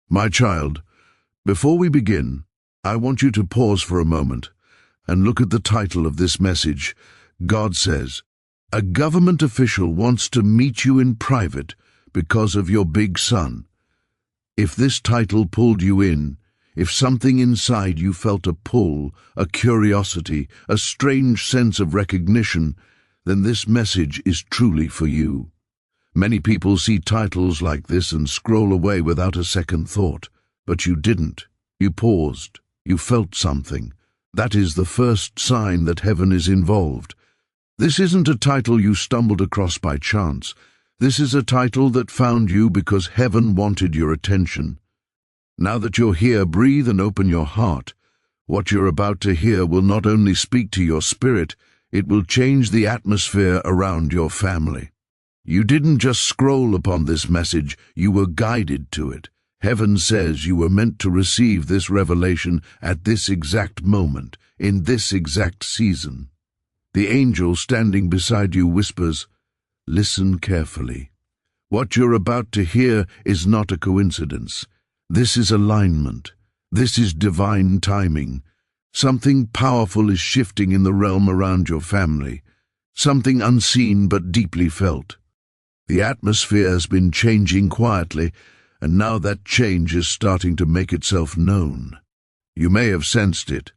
My child, before we begin, I want you to pause for a moment and look at the title of this message. God says, a government official wants to meet you in private because of your big son. If this title pulled you in, if something inside you felt a pull, a curiosity, a strange sense of recognition, then this message is truly for you. Many people see titles like this and scroll away without a second thought. But you didn't. You paused. You felt something. That is the first sign that heaven is involved. This isn't a title you stumbled across by chance. This is a title that found you because heaven wanted your attention. Now that you're here, breathe and open your heart. What you're about to hear will not only speak to your spirit, it will change the atmosphere around your family. You didn't just scroll upon this message, you were guided to it. Heaven says you were meant to receive this revelation at this exact moment, in this exact season. The angel standing beside you whispers, listen carefully. What you're about to hear is not a coincidence. This is alignment. This is divine timing. Something powerful is shifting in the realm around your family. Something unseen but deeply felt. The atmosphere has been changing quietly, and now that change is starting to make itself known. You may have sensed it,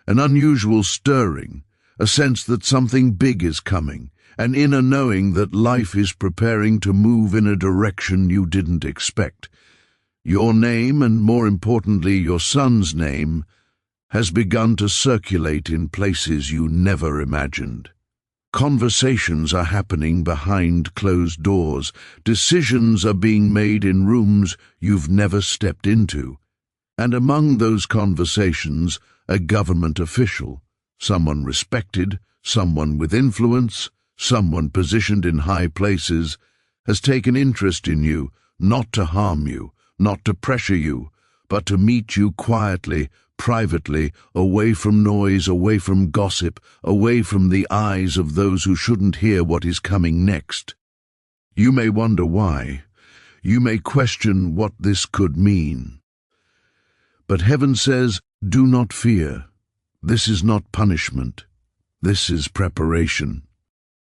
an unusual stirring, a sense that something big is coming, an inner knowing that life is preparing to move in a direction you didn't expect. Your name, and more importantly your son's name, has begun to circulate in places you never imagined. Conversations are happening behind closed doors. Decisions are being made in rooms you've never stepped into. And among those conversations, a government official, someone respected, someone with influence, someone positioned in high places, has taken interest in you, not to harm you, not to pressure you, but to meet you quietly, privately, away from noise, away from gossip, away from the eyes of those who shouldn't hear what is coming next. You may wonder why. You may question what this could mean. But heaven says, do not fear. This is not punishment. This is preparation.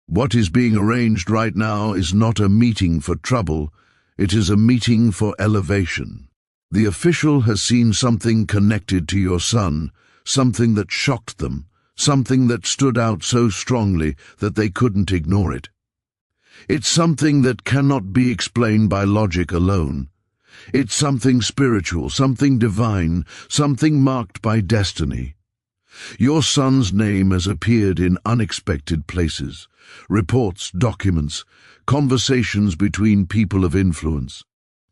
What is being arranged right now is not a meeting for trouble. It is a meeting for elevation. The official has seen something connected to your son, something that shocked them, something that stood out so strongly that they couldn't ignore it. It's something that cannot be explained by logic alone. It's something spiritual, something divine, something marked by destiny. Your son's name has appeared in unexpected places, reports, documents, conversations between people of influence.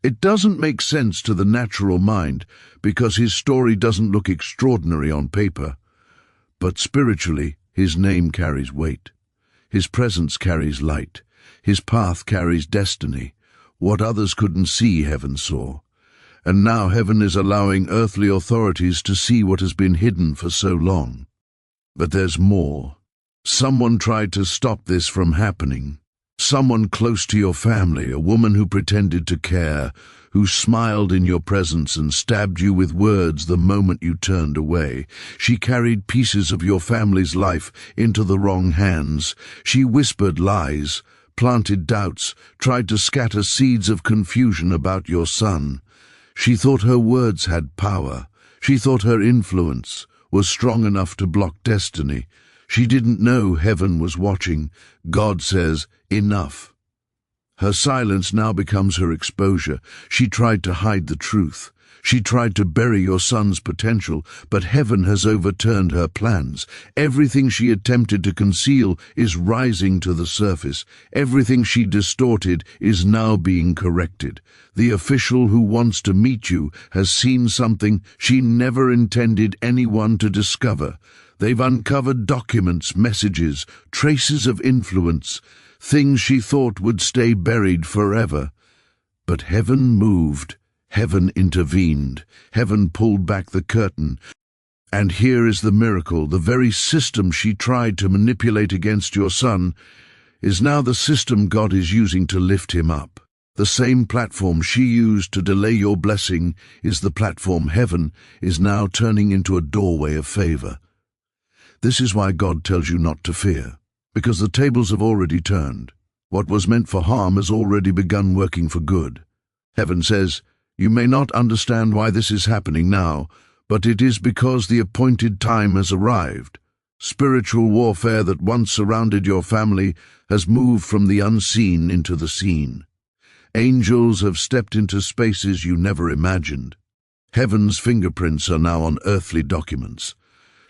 It doesn't make sense to the natural mind because his story doesn't look extraordinary on paper. But spiritually, his name carries weight. His presence carries light. His path carries destiny. What others couldn't see, heaven saw. And now heaven is allowing earthly authorities to see what has been hidden for so long. But there's more. Someone tried to stop this from happening. Someone close to your family, a woman who pretended to care, who smiled in your presence and stabbed you with words the moment you turned away. She carried pieces of your family's life into the wrong hands. She whispered lies, planted doubts, tried to scatter seeds of confusion about your son. She thought her words had power. She thought her influence was strong enough to block destiny. She didn't know heaven was watching. God says, enough. Her silence now becomes her exposure. She tried to hide the truth. She tried to bury your son's potential, but heaven has overturned her plans. Everything she attempted to conceal is rising to the surface. Everything she distorted is now being corrected. The official who wants to meet you has seen something she never intended anyone to discover. They've uncovered documents, messages, traces of influence, things she thought would stay buried forever. But heaven moved, heaven intervened, heaven pulled back the curtain. And here is the miracle. The very system she tried to manipulate against your son is now the system God is using to lift him up. The same platform she used to delay your blessing is the platform heaven is now turning into a doorway of favor. This is why God tells you not to fear, because the tables have already turned. What was meant for harm has already begun working for good. Heaven says, you may not understand why this is happening now, but it is because the appointed time has arrived. Spiritual warfare that once surrounded your family has moved from the unseen into the seen. Angels have stepped into spaces you never imagined. Heaven's fingerprints are now on earthly documents.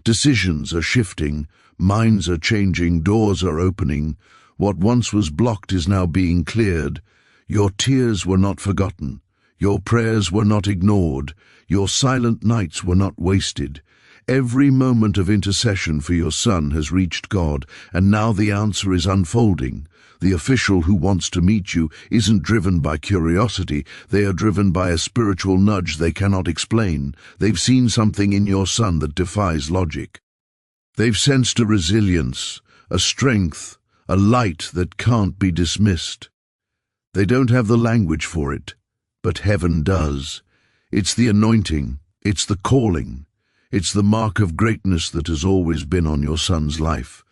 Decisions are shifting, minds are changing, doors are opening. What once was blocked is now being cleared. Your tears were not forgotten. Your prayers were not ignored. Your silent nights were not wasted. Every moment of intercession for your son has reached God, and now the answer is unfolding. The official who wants to meet you isn't driven by curiosity. They are driven by a spiritual nudge they cannot explain. They've seen something in your son that defies logic. They've sensed a resilience, a strength, a light that can't be dismissed. They don't have the language for it, but heaven does. It's the anointing, it's the calling, it's the mark of greatness that has always been on your son's life.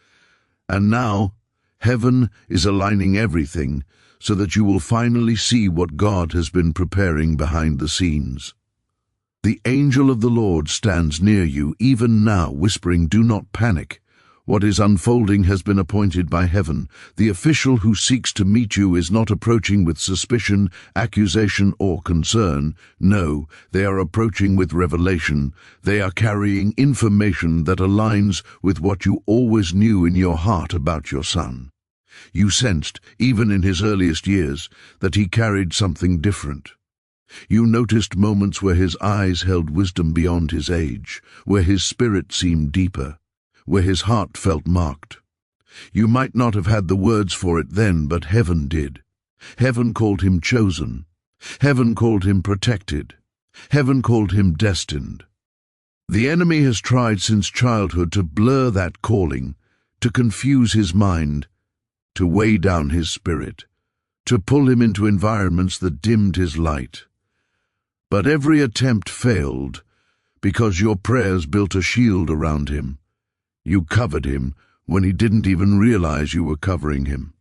And now, heaven is aligning everything so that you will finally see what God has been preparing behind the scenes. The angel of the Lord stands near you even now, whispering, "Do not panic. What is unfolding has been appointed by heaven. The official who seeks to meet you is not approaching with suspicion, accusation, or concern. No, they are approaching with revelation. They are carrying information that aligns with what you always knew in your heart about your son. You sensed, even in his earliest years, that he carried something different. You noticed moments where his eyes held wisdom beyond his age, where his spirit seemed deeper, where his heart felt marked. You might not have had the words for it then, but heaven did. Heaven called him chosen. Heaven called him protected. Heaven called him destined. The enemy has tried since childhood to blur that calling, to confuse his mind, to weigh down his spirit, to pull him into environments that dimmed his light. But every attempt failed because your prayers built a shield around him. You covered him when he didn't even realize you were covering him.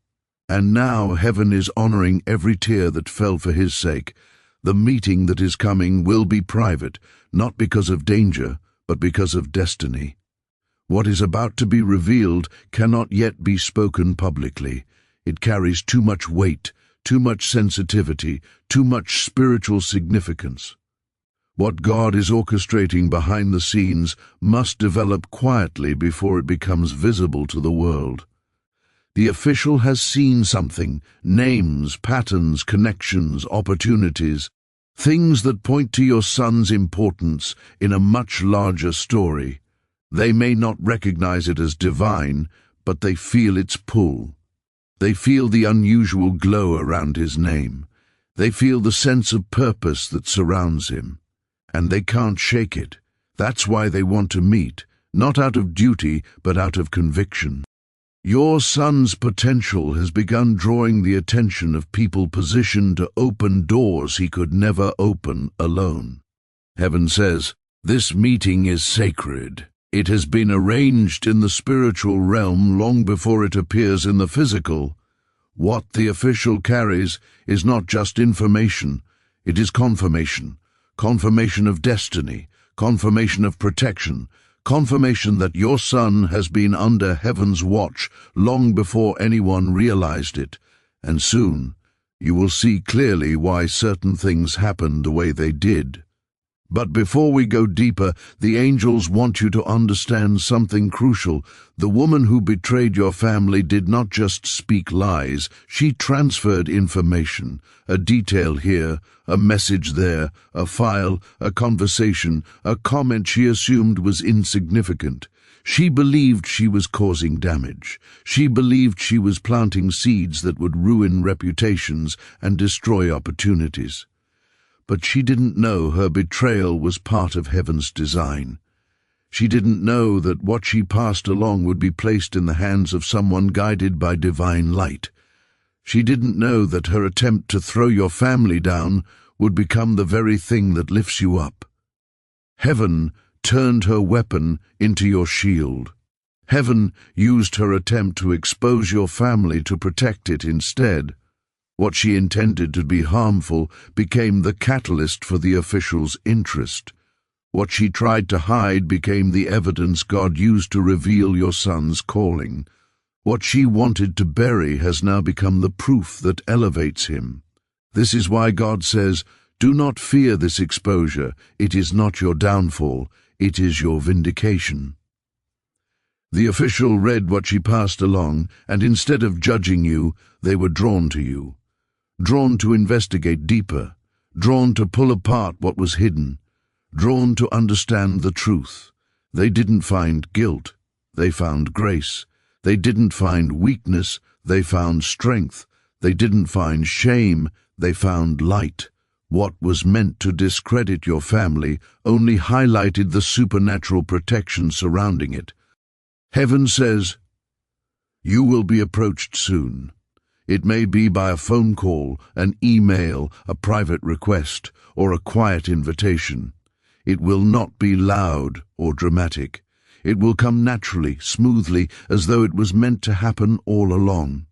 And now heaven is honoring every tear that fell for his sake. The meeting that is coming will be private, not because of danger, but because of destiny. What is about to be revealed cannot yet be spoken publicly. It carries too much weight, too much sensitivity, too much spiritual significance. What God is orchestrating behind the scenes must develop quietly before it becomes visible to the world. The official has seen something, names, patterns, connections, opportunities, things that point to your son's importance in a much larger story. They may not recognize it as divine, but they feel its pull. They feel the unusual glow around his name. They feel the sense of purpose that surrounds him. And they can't shake it. That's why they want to meet, not out of duty, but out of conviction. Your son's potential has begun drawing the attention of people positioned to open doors he could never open alone. Heaven says, this meeting is sacred. It has been arranged in the spiritual realm long before it appears in the physical. What the official carries is not just information, it is confirmation. Confirmation of destiny, confirmation of protection, confirmation that your son has been under heaven's watch long before anyone realized it, and soon you will see clearly why certain things happened the way they did. But before we go deeper, the angels want you to understand something crucial. The woman who betrayed your family did not just speak lies, she transferred information. A detail here, a message there, a file, a conversation, a comment she assumed was insignificant. She believed she was causing damage. She believed she was planting seeds that would ruin reputations and destroy opportunities. But she didn't know her betrayal was part of heaven's design. She didn't know that what she passed along would be placed in the hands of someone guided by divine light. She didn't know that her attempt to throw your family down would become the very thing that lifts you up. Heaven turned her weapon into your shield. Heaven used her attempt to expose your family to protect it instead. What she intended to be harmful became the catalyst for the official's interest. What she tried to hide became the evidence God used to reveal your son's calling. What she wanted to bury has now become the proof that elevates him. This is why God says, "Do not fear this exposure. It is not your downfall. It is your vindication." The official read what she passed along, and instead of judging you, they were drawn to you. Drawn to investigate deeper. Drawn to pull apart what was hidden. Drawn to understand the truth. They didn't find guilt. They found grace. They didn't find weakness. They found strength. They didn't find shame. They found light. What was meant to discredit your family only highlighted the supernatural protection surrounding it. Heaven says, "You will be approached soon." It may be by a phone call, an email, a private request, or a quiet invitation. It will not be loud or dramatic. It will come naturally, smoothly, as though it was meant to happen all along.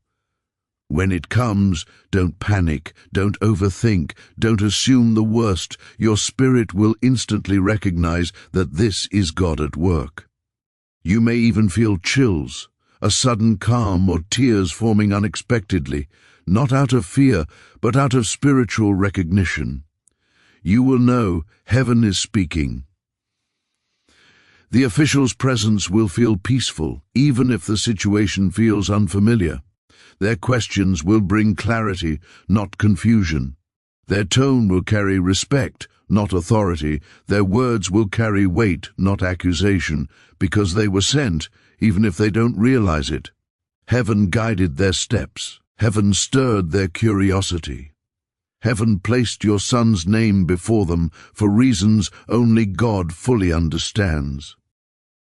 When it comes, don't panic, don't overthink, don't assume the worst. Your spirit will instantly recognize that this is God at work. You may even feel chills, a sudden calm or tears forming unexpectedly, not out of fear, but out of spiritual recognition. You will know heaven is speaking. The official's presence will feel peaceful, even if the situation feels unfamiliar. Their questions will bring clarity, not confusion. Their tone will carry respect, not authority. Their words will carry weight, not accusation, because they were sent, even if they don't realize it. Heaven guided their steps. Heaven stirred their curiosity. Heaven placed your son's name before them for reasons only God fully understands.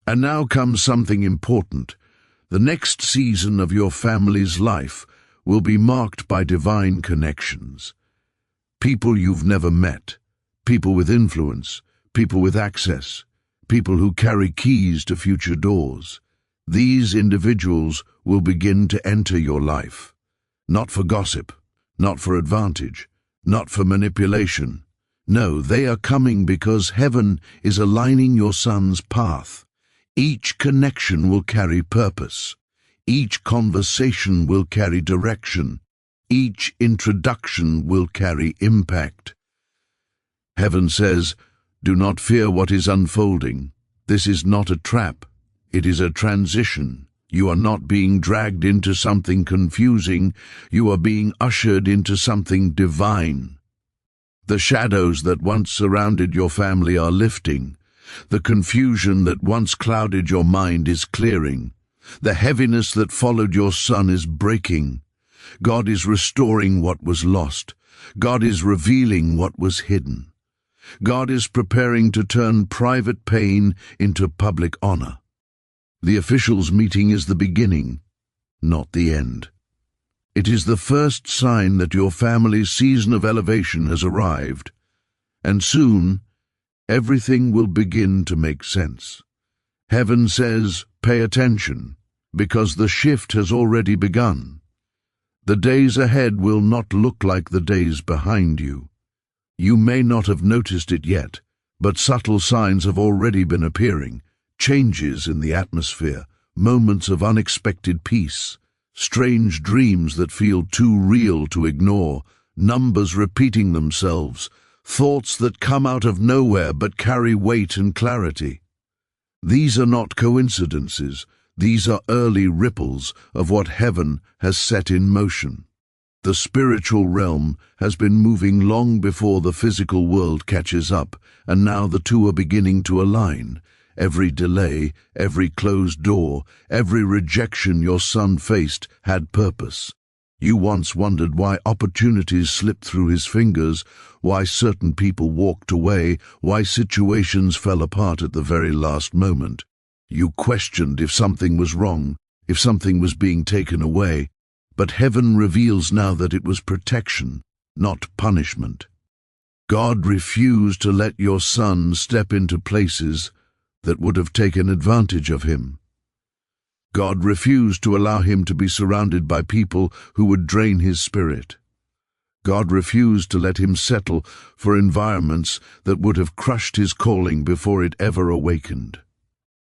And now comes something important. The next season of your family's life will be marked by divine connections. People you've never met, people with influence, people with access, people who carry keys to future doors. These individuals will begin to enter your life, not for gossip, not for advantage, not for manipulation. No, they are coming because heaven is aligning your son's path. Each connection will carry purpose. Each conversation will carry direction. Each introduction will carry impact. Heaven says, "Do not fear what is unfolding. This is not a trap. It is a transition. You are not being dragged into something confusing. You are being ushered into something divine." The shadows that once surrounded your family are lifting. The confusion that once clouded your mind is clearing. The heaviness that followed your son is breaking. God is restoring what was lost. God is revealing what was hidden. God is preparing to turn private pain into public honor. The officials' meeting is the beginning, not the end. It is the first sign that your family's season of elevation has arrived, and soon everything will begin to make sense. Heaven says, pay attention, because the shift has already begun. The days ahead will not look like the days behind you. You may not have noticed it yet, but subtle signs have already been appearing. Changes in the atmosphere, moments of unexpected peace, strange dreams that feel too real to ignore, numbers repeating themselves, thoughts that come out of nowhere but carry weight and clarity. These are not coincidences. These are early ripples of what heaven has set in motion. The spiritual realm has been moving long before the physical world catches up, and now the two are beginning to align. Every delay, every closed door, every rejection your son faced had purpose. You once wondered why opportunities slipped through his fingers, why certain people walked away, why situations fell apart at the very last moment. You questioned if something was wrong, if something was being taken away. But heaven reveals now that it was protection, not punishment. God refused to let your son step into places that would have taken advantage of him. God refused to allow him to be surrounded by people who would drain his spirit. God refused to let him settle for environments that would have crushed his calling before it ever awakened.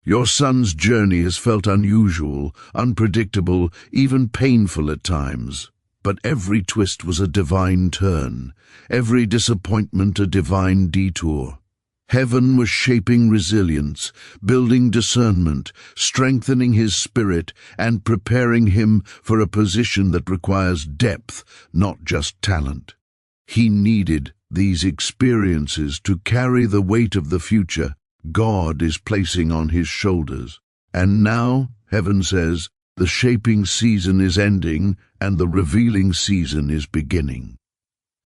Your son's journey has felt unusual, unpredictable, even painful at times. But every twist was a divine turn, every disappointment a divine detour. Heaven was shaping resilience, building discernment, strengthening his spirit, and preparing him for a position that requires depth, not just talent. He needed these experiences to carry the weight of the future God is placing on his shoulders. And now, heaven says, the shaping season is ending and the revealing season is beginning.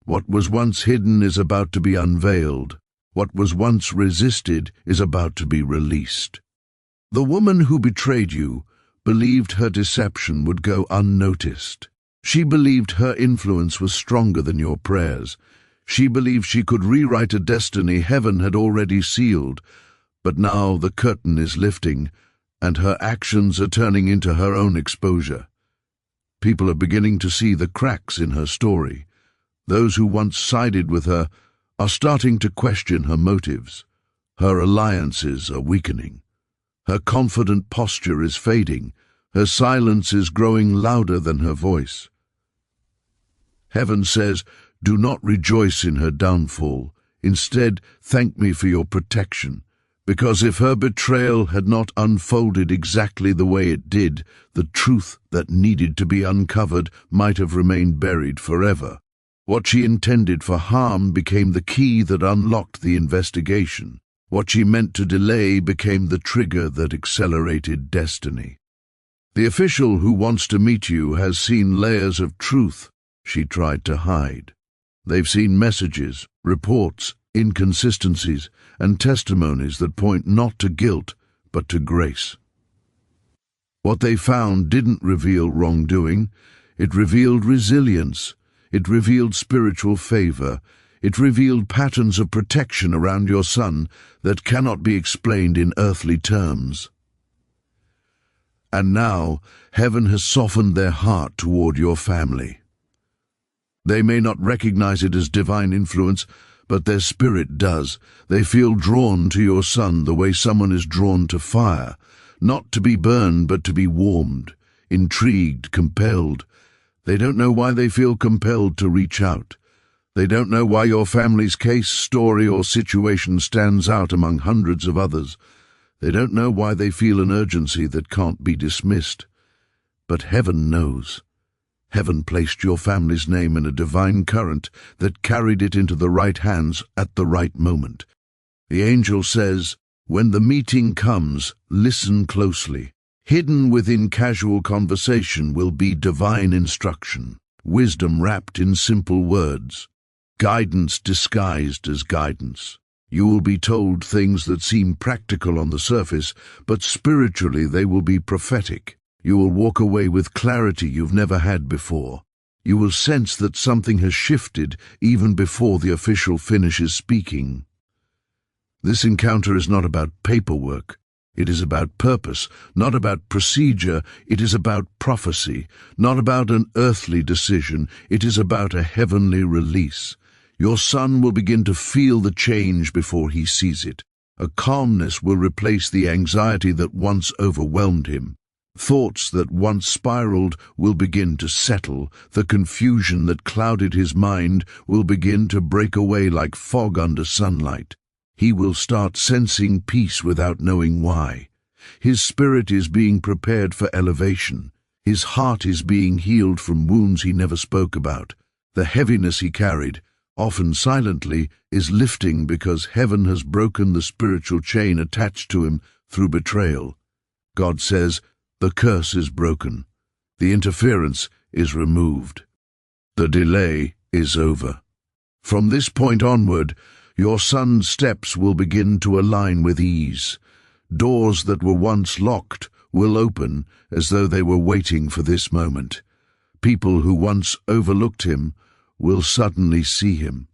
What was once hidden is about to be unveiled. What was once resisted is about to be released. The woman who betrayed you believed her deception would go unnoticed. She believed her influence was stronger than your prayers. She believed she could rewrite a destiny heaven had already sealed. But now the curtain is lifting, and her actions are turning into her own exposure. People are beginning to see the cracks in her story. Those who once sided with her are starting to question her motives. Her alliances are weakening. Her confident posture is fading. Her silence is growing louder than her voice. Heaven says, do not rejoice in her downfall. Instead, thank me for your protection. Because if her betrayal had not unfolded exactly the way it did, the truth that needed to be uncovered might have remained buried forever. What she intended for harm became the key that unlocked the investigation. What she meant to delay became the trigger that accelerated destiny. The official who wants to meet you has seen layers of truth she tried to hide. They've seen messages, reports, inconsistencies, and testimonies that point not to guilt, but to grace. What they found didn't reveal wrongdoing. It revealed resilience. It revealed spiritual favor. It revealed patterns of protection around your son that cannot be explained in earthly terms. And now, heaven has softened their heart toward your family. They may not recognize it as divine influence, but their spirit does. They feel drawn to your son the way someone is drawn to fire, not to be burned but to be warmed, intrigued, compelled. They don't know why they feel compelled to reach out. They don't know why your family's case, story, or situation stands out among hundreds of others. They don't know why they feel an urgency that can't be dismissed. But heaven knows. Heaven placed your family's name in a divine current that carried it into the right hands at the right moment. The angel says, when the meeting comes, listen closely. Hidden within casual conversation will be divine instruction, wisdom wrapped in simple words, guidance disguised as guidance. You will be told things that seem practical on the surface, but spiritually they will be prophetic. You will walk away with clarity you've never had before. You will sense that something has shifted even before the official finishes speaking. This encounter is not about paperwork. It is about purpose, not about procedure. It is about prophecy, not about an earthly decision. It is about a heavenly release. Your son will begin to feel the change before he sees it. A calmness will replace the anxiety that once overwhelmed him. Thoughts that once spiraled will begin to settle. The confusion that clouded his mind will begin to break away like fog under sunlight. He will start sensing peace without knowing why. His spirit is being prepared for elevation. His heart is being healed from wounds he never spoke about. The heaviness he carried, often silently, is lifting because heaven has broken the spiritual chain attached to him through betrayal. God says, the curse is broken. The interference is removed. The delay is over. From this point onward, your son's steps will begin to align with ease. Doors that were once locked will open as though they were waiting for this moment. People who once overlooked him will suddenly see him.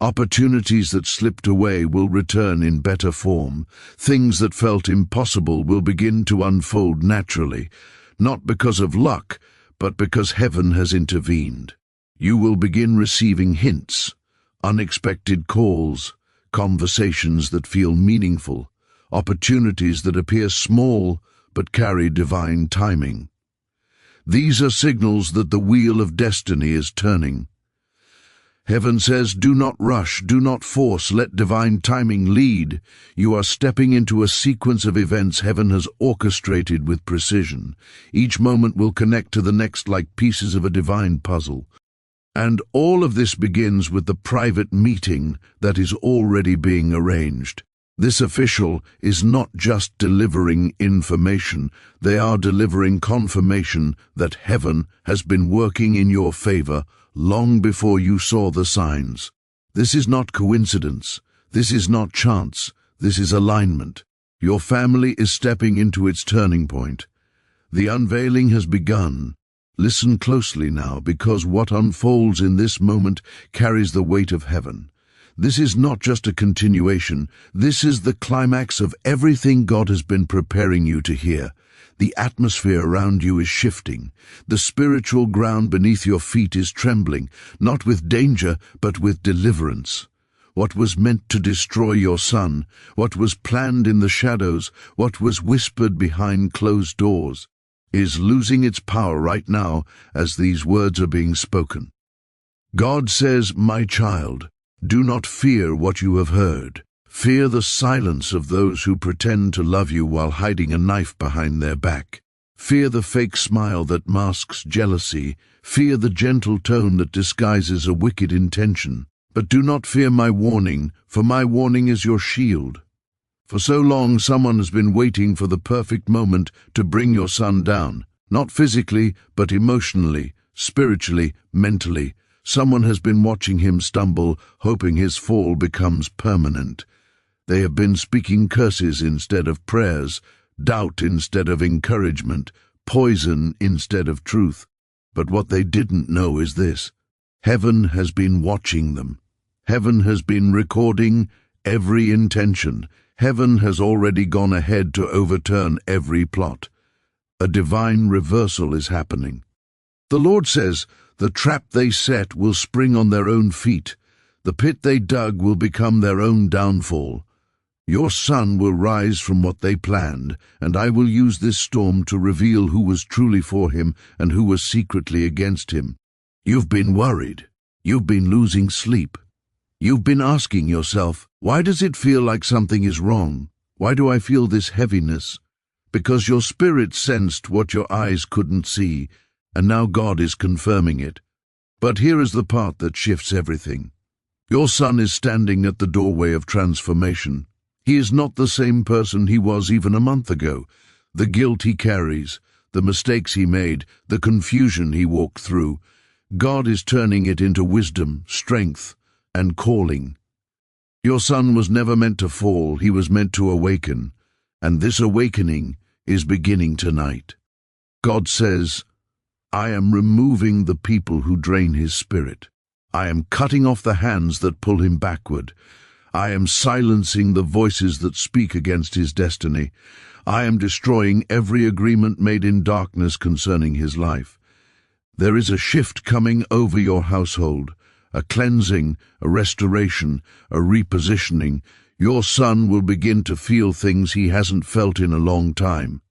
Opportunities that slipped away will return in better form. Things that felt impossible will begin to unfold naturally, not because of luck, but because heaven has intervened. You will begin receiving hints, unexpected calls, conversations that feel meaningful, opportunities that appear small but carry divine timing. These are signals that the wheel of destiny is turning. Heaven says, do not rush, do not force, let divine timing lead. You are stepping into a sequence of events heaven has orchestrated with precision. Each moment will connect to the next like pieces of a divine puzzle. And all of this begins with the private meeting that is already being arranged. This official is not just delivering information, they are delivering confirmation that heaven has been working in your favor long before you saw the signs. This is not coincidence, this is not chance, this is alignment. Your family is stepping into its turning point. The unveiling has begun. Listen closely now, because what unfolds in this moment carries the weight of heaven. This is not just a continuation, this is the climax of everything God has been preparing you to hear. The atmosphere around you is shifting. The spiritual ground beneath your feet is trembling, not with danger, but with deliverance. What was meant to destroy your son, what was planned in the shadows, what was whispered behind closed doors, is losing its power right now as these words are being spoken. God says, my child, do not fear what you have heard. Fear the silence of those who pretend to love you while hiding a knife behind their back. Fear the fake smile that masks jealousy. Fear the gentle tone that disguises a wicked intention. But do not fear my warning, for my warning is your shield. For so long someone has been waiting for the perfect moment to bring your son down, not physically, but emotionally, spiritually, mentally. Someone has been watching him stumble, hoping his fall becomes permanent. They have been speaking curses instead of prayers, doubt instead of encouragement, poison instead of truth. But what they didn't know is this: heaven has been watching them. Heaven has been recording every intention. Heaven has already gone ahead to overturn every plot. A divine reversal is happening. The Lord says, the trap they set will spring on their own feet. The pit they dug will become their own downfall. Your son will rise from what they planned, and I will use this storm to reveal who was truly for him and who was secretly against him. You've been worried. You've been losing sleep. You've been asking yourself, why does it feel like something is wrong? Why do I feel this heaviness? Because your spirit sensed what your eyes couldn't see, and now God is confirming it. But here is the part that shifts everything. Your son is standing at the doorway of transformation. He is not the same person he was even a month ago. The guilt he carries, the mistakes he made, the confusion he walked through, God is turning it into wisdom, strength, and calling. Your son was never meant to fall, he was meant to awaken, and this awakening is beginning tonight. God says, I am removing the people who drain his spirit. I am cutting off the hands that pull him backward. I am silencing the voices that speak against his destiny. I am destroying every agreement made in darkness concerning his life. There is a shift coming over your household, a cleansing, a restoration, a repositioning. Your son will begin to feel things he hasn't felt in a long time.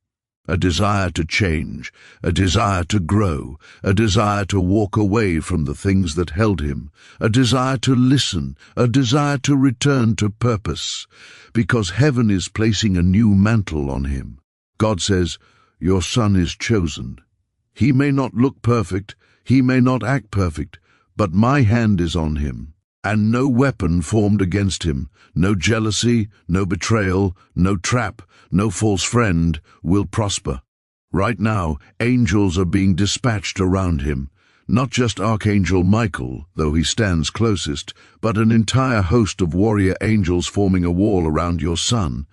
A desire to change, a desire to grow, a desire to walk away from the things that held him, a desire to listen, a desire to return to purpose, because heaven is placing a new mantle on him. God says, your son is chosen. He may not look perfect, he may not act perfect, but my hand is on him, and no weapon formed against him, no jealousy, no betrayal, no trap, no false friend will prosper. Right now, angels are being dispatched around him, not just Archangel Michael, though he stands closest, but an entire host of warrior angels forming a wall around your son.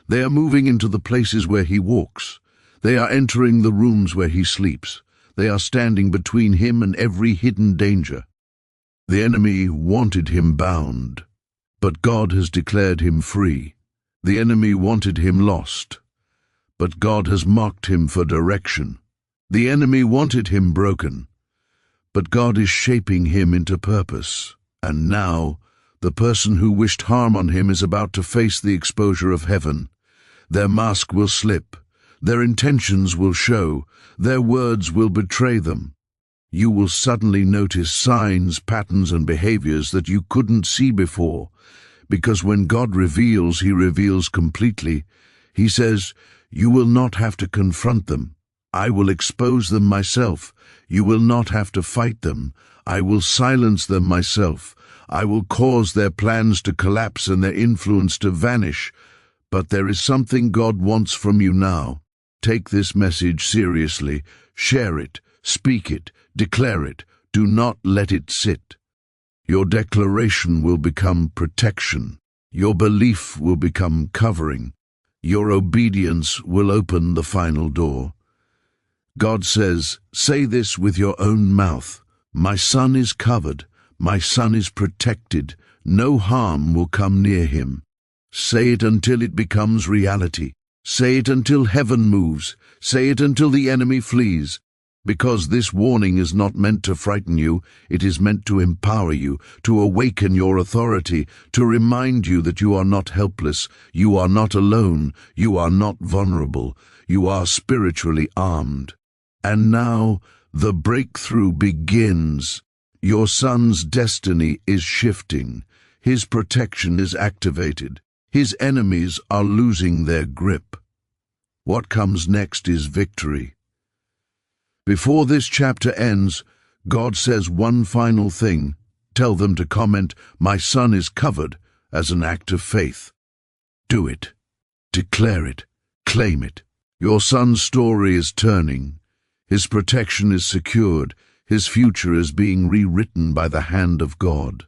They are moving into the places where he walks. They are entering the rooms where he sleeps. They are standing between him and every hidden danger. The enemy wanted him bound, but God has declared him free. The enemy wanted him lost, but God has marked him for direction. The enemy wanted him broken, but God is shaping him into purpose. And now, the person who wished harm on him is about to face the exposure of heaven. Their mask will slip, their intentions will show, their words will betray them. You will suddenly notice signs, patterns, and behaviors that you couldn't see before, because when God reveals, he reveals completely. He says, "You will not have to confront them. I will expose them myself. You will not have to fight them. I will silence them myself. I will cause their plans to collapse and their influence to vanish." But there is something God wants from you now. Take this message seriously. Share it, speak it, declare it. Do not let it sit. Your declaration will become protection. Your belief will become covering. Your obedience will open the final door. God says, say this with your own mouth. My son is covered. My son is protected. No harm will come near him. Say it until it becomes reality. Say it until heaven moves. Say it until the enemy flees. Because this warning is not meant to frighten you, it is meant to empower you, to awaken your authority, to remind you that you are not helpless, you are not alone, you are not vulnerable, you are spiritually armed. And now the breakthrough begins. Your son's destiny is shifting. His protection is activated. His enemies are losing their grip. What comes next is victory. Before this chapter ends, God says one final thing. Tell them to comment, "My son is covered," as an act of faith. Do it. Declare it. Claim it. Your son's story is turning. His protection is secured. His future is being rewritten by the hand of God.